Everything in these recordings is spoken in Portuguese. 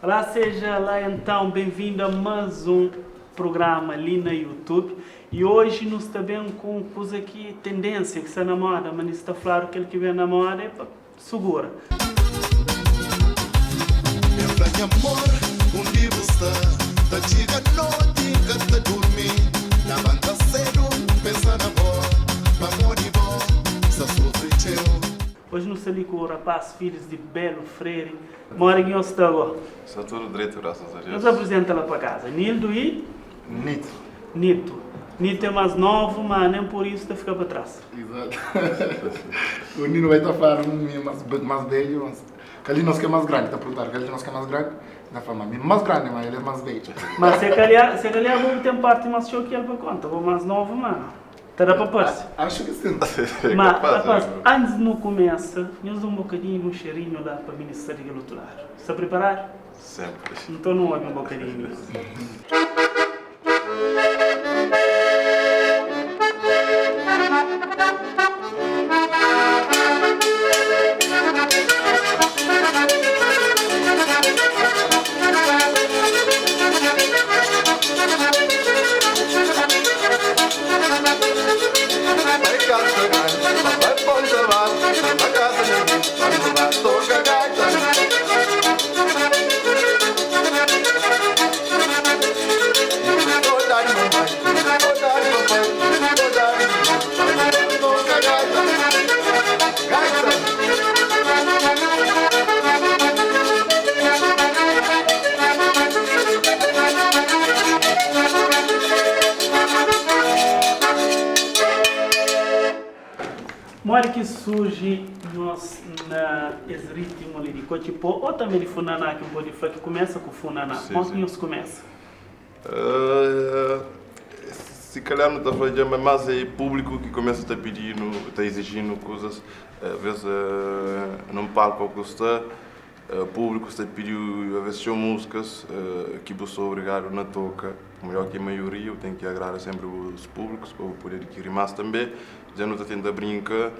Olá, seja lá então, bem-vindo a mais um programa ali na YouTube. E hoje nós também com coisa aqui, tendência que está na moda, mas está claro que ele que vem na moda é segura. Meu amor, onde você está? Tá chega noite, que tá dormir. Levanta cedo, pensa na boa, amor e bom, só sofre teu. Hoje nós estamos ali com o rapaz, filhos de Belo Freire. Mora em Ostago. Está tudo direito, graças a Deus. Nos apresenta lá para casa. Nildo e Nito. Nito. Nito é mais novo, mas nem por isso está ficar para trás. Exato. O Nino vai estar falando mais velho, mas ali nós que é mais grande, está a perguntar, ali nós que é mais grande, está falando, mais grande, mas ele é mais velho. Mas se calhar vou ter parte mais show que ele para conta, vou mais novo, mano. Terá para pôr-se. Acho que sim. Mas, rapaz, antes de não começar, nos dá um bocadinho, um cheirinho lá para o Ministério Eleitoral. Está preparado? Sempre. Então não ouve um bocadinho. Mora que surge na esse ritmo ali de Cochipó ou também de Funaná, que pode falar que começa com Funaná. Onde nos começa? Se calhar não está falando, mas mais é público que começa a estar pedindo, está exigindo coisas. Às vezes num palco que está, público está pedindo, às vezes são músicas que você obrigado na toca. Melhor que a maioria, eu tenho que agradar sempre os públicos para poder adquirir mais também. Já não está tendo brincar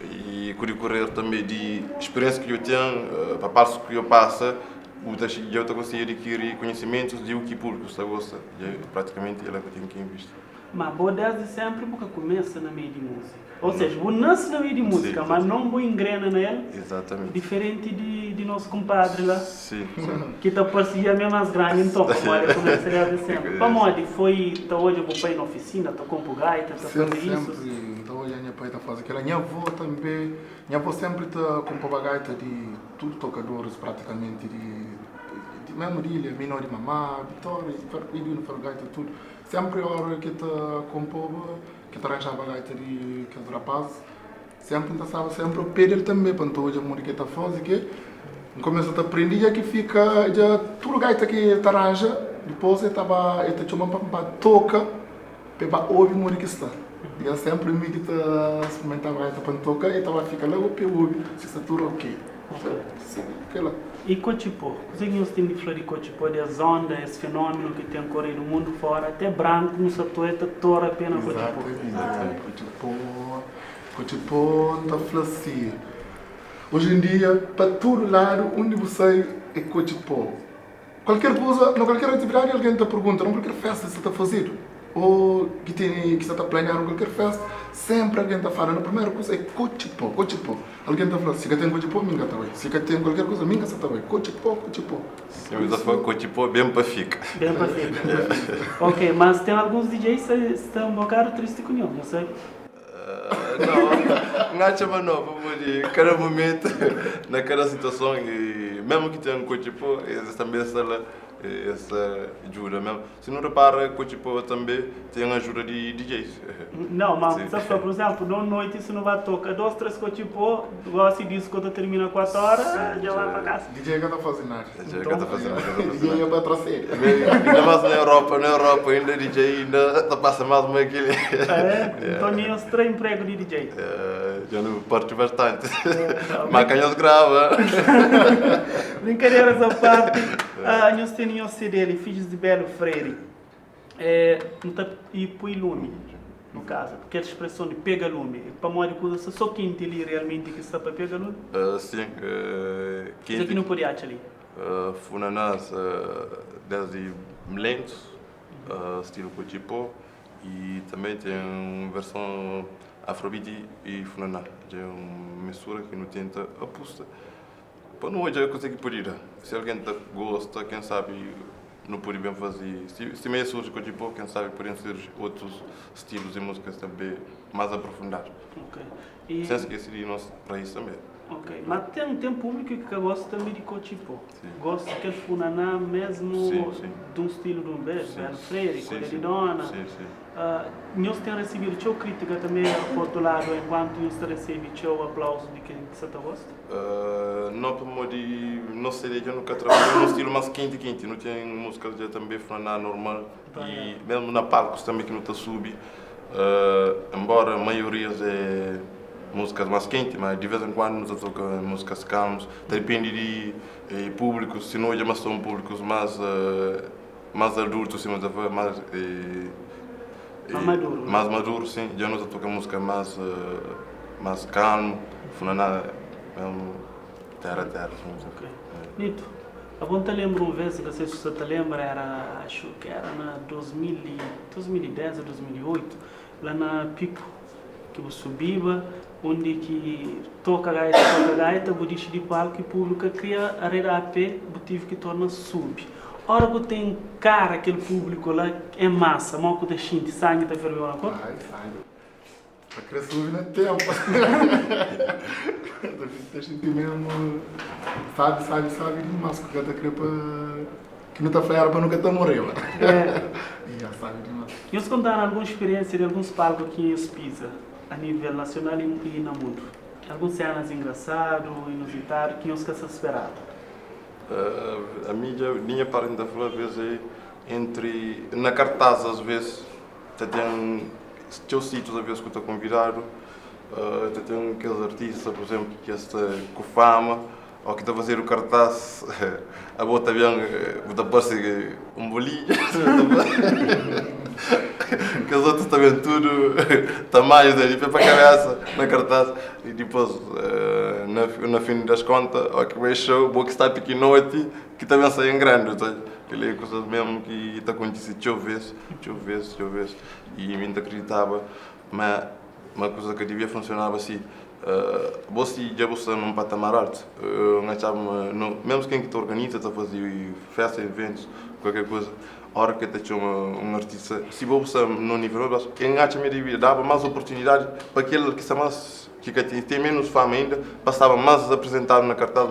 e correr também de experiência que eu tenho, para passo que eu passo, eu estou conseguindo adquirir conhecimentos de o que o público está gosta. Praticamente ele é que eu tenho que investir. Mas vou desde sempre porque começa na meio de música. Ou seja, vou nascer na meio de música, sim, mas não vou engrena nele. Exatamente. Diferente de nosso compadre lá. Sim. Que está parecia mesmo mais grande, então, para começar desde sempre. Para onde foi, está hoje eu vou para ir na oficina, está com o gaita, está fazendo isso. Sempre, então hoje a minha pai está fazendo aquilo. A minha avó também, minha avó sempre está com papagaita de tudo tocadores praticamente, de mesmo de ilha, menor de mamá, Vitória, Idio, Fargaita, tudo. Sempre a hora que está com povo, que está arranjava a gaita de aqueles rapazes, sempre estava sempre a pedir ele também, para então hoje a música que está fazendo, que começa a aprender, já que fica, já tudo gaita que ele arranja, depois ele estava chamando para toca, para ouvir a música que está. E ele sempre me experimentava a gaita para tocar, e estava ficando logo para ouvir, se está tudo ok. Sim, aquela. E Cochipó? O que nós temos de falar de Cochipó, das ondas, esse fenômeno que tem ocorrido no mundo fora, até branco, no satueta, toda a pena Cochipó. Cochipó está falando assim. Hoje em dia, para todo lado, onde você é Cochipó. Qualquer coisa, não qualquer atividade, alguém te pergunta, não qualquer festa você está fazendo. Ou que você está planeando qualquer festa, sempre alguém está falando, a primeira coisa é Cochipó, Cochipó. Alguém está falando, se tem Cochipó, minga está bem. Se tem qualquer coisa, minga está bem. Cochipó, Cochipó. Sim, mas a falar Cochipó bem para ficar. Bem para ficar. Ok, mas tem alguns DJs que estão um bocado tristes com não sei? Não acho mais novo, porque cada momento, naquela situação, e mesmo que tenha um Cochipó, existe também essa ajuda mesmo. Se não repara, Cochipó também tem ajuda de DJs. Não, mas se for, por exemplo, numa noite isso não vai tocar 2, 3 Cochipó, gosta disso quando termina 4 horas, já vai para casa. DJ que está fazendo nada. DJ que está fazendo nada. DJ é para trazer. Ainda mais na Europa ainda DJ ainda passa mais uma aquele. Então nem os 3 empregos de DJ. Já não parte bastante. Mas canhões grava. Brincadeiras à parte, nós temos o CD ali, Filhos de Belo Freire. E põe lume, no caso, porque a expressão de pega lume, para morrer coisa só quente ali realmente que está para pegar lume. Sim, Isso aqui não pode achar ali. Funanás desde lentos, estilo Cochipó, e também tem uma versão Afrobeat e Funaná, que é uma mistura que não tenta aposta. Para não hoje é coisa que pode ir. Se alguém gosta, quem sabe não pode bem fazer. Se meio surge Cochipó, quem sabe podem ser outros estilos e músicas também mais aprofundados. Ok. E... Sem esquecer de nosso país também. Ok, mas tem público que gosta também de Cochipó. Sim. Gosta daquele Funaná mesmo Sim. de um estilo de um beijo, Belo Freire, Colher de Dona. Sim. Nós temos recebido teu crítica também por outro lado, enquanto nós recebemos teu aplauso de quem você gosta? Não, para modo não sei, eu nunca trabalhei num estilo mais quente, não tem músicas já também Funaná normal e mesmo na palcos também que não está sub, embora a maioria é músicas mais quentes, mas de vez em quando nos toca músicas calmas, depende de públicos, se não hoje mas são públicos mais adultos, mais maduros, sim, já nos toca música mais calma, Funaná mesmo terra. Ok. Nito, a bom te lembro uma vez, não sei se você te lembra, acho que era na 2010 ou 2008, lá na Pico, que eu subia, onde que toca gaita, budista de palco e público cria a rede AP, eu tive que torna sub. Ora que tem cara aquele público lá é massa, mal que deixa sangue tá fervendo na cor? Sai. Para crescer no tempo. Deixa mesmo sabe demais que eu queria que não está feia para nunca tá morreu. E já sabe demais. E os contaram alguma experiência de alguns palcos aqui em Espisa, a nível nacional e no mundo? Algumas cenas engraçadas, inusitadas, que os que se esperavam? A minha parte da falar, às vezes, é na cartaz, às vezes, tem teus sítios, às vezes, que eu estou convidado, tem aqueles artistas, por exemplo, que está com fama, ou que está a fazer o cartaz, a bota bem, bota parece um bolinho, que os outros também tudo, tamanhos, de pé para a cabeça, na cartaz, e depois, no fim das contas, o que vai show, o que está pequenote, que também sai em grande, tá? Aquela é coisa mesmo que está acontecendo, deixa eu ver, e me acreditava, mas uma coisa que devia funcionar assim, você já está num patamar alto, mesmo quem que te organiza, está a fazer festas, eventos, qualquer coisa, a hora que tem um artista, se você no nível baixo, quem acha que dava mais oportunidade para aquele que tem menos fama ainda, passava mais apresentado na cartaz,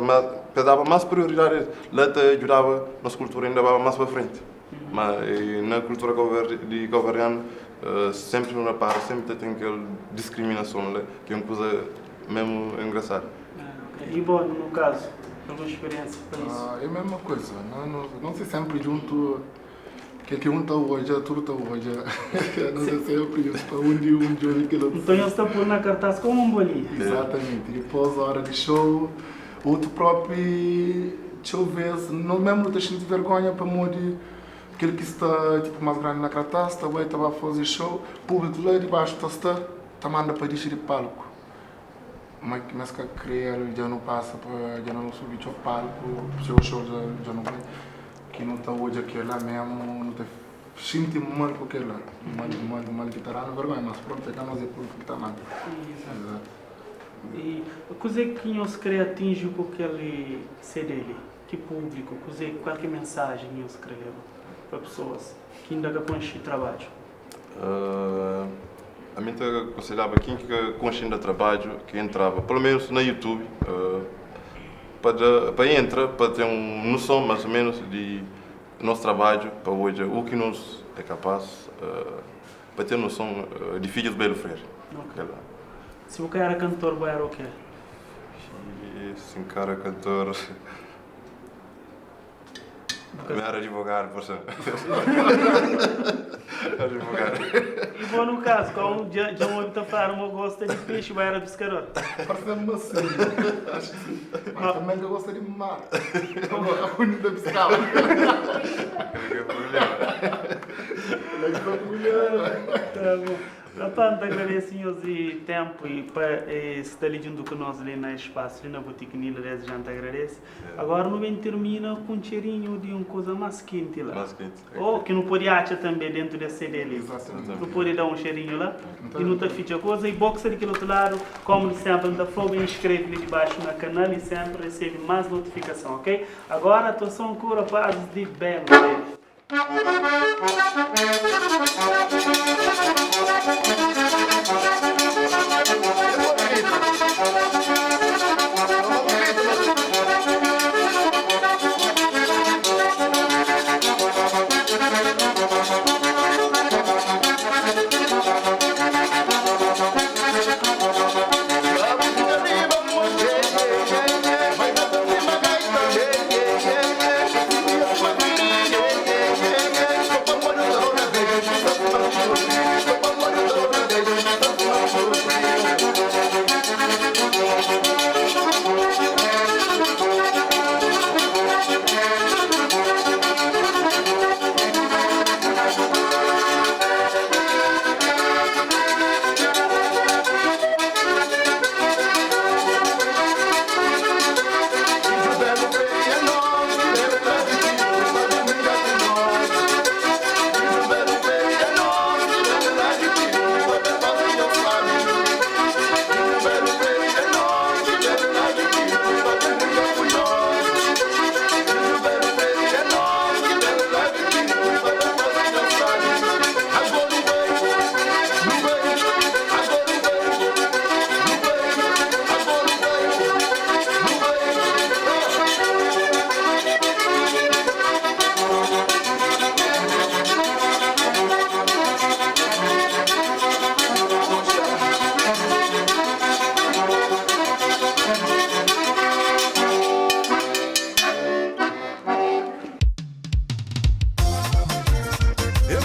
dava mais prioridade, lá te ajudava, nossa cultura ainda vai mais para frente. Mas na cultura governiana, sempre na parte, sempre tem aquela discriminação, que é uma coisa mesmo engraçada. E bom, no caso, alguma experiência para isso? É a mesma coisa, não se sempre junto, que um está hoje, tudo está hoje, não sei sempre isso, para um dia que não. Então, está por na cartaz como um bolinho. Exatamente, depois a hora de show, outro próprio, deixa eu ver, não mesmo não deixa de vergonha para modo aquele que está tipo, mais grande na cartaz, estava a fazer show, público lá debaixo está manda para descer de palco. Mas começa a criar, já não passa, já não subir ao palco, o show já não vai. Que não está hoje aqui lá mesmo, não está sinto mal com aquele lá, mal que está lá, não vergonha, mas pronto, é que nós é público que está mal. Exato. E o que nós queremos atingir com aquele CD dele? Que público, qualquer mensagem nós escrevemos para pessoas que ainda conhecem o trabalho? A mim considerava quem que conhece o trabalho, que entrava, pelo menos na YouTube, para entrar, para ter uma noção mais ou menos de nosso trabalho, para hoje, o que nos é capaz, para ter noção de filhos de Belo Freire. Okay. Se o cara era cantor, vai era o quê? Se um cara cantor... Eu era advogado, por exemplo. Advogado. E bom, no caso, como já uma está falando, uma gosta de peixe, vai era pescador. Parece-me assim, acho que sim. Mas também eu gosto de mar. A única pescava. Aquele que é problema. Tá bom. Portanto, agradecemos o tempo e para estar lidando com nós ali no espaço, ali na boutique Nila, a gente agradece. Agora, não vem termina com um cheirinho de uma coisa mais quente lá. Mais quente. Ou que não pode achar também dentro da CD ali. Exatamente. Não pode dar um cheirinho lá e não está ficha coisa. E boxa daquele outro lado, como sempre, da fogo, inscreve ali debaixo no canal e sempre recebe mais notificação, ok? Agora, a atuação cura paz de bem. Eu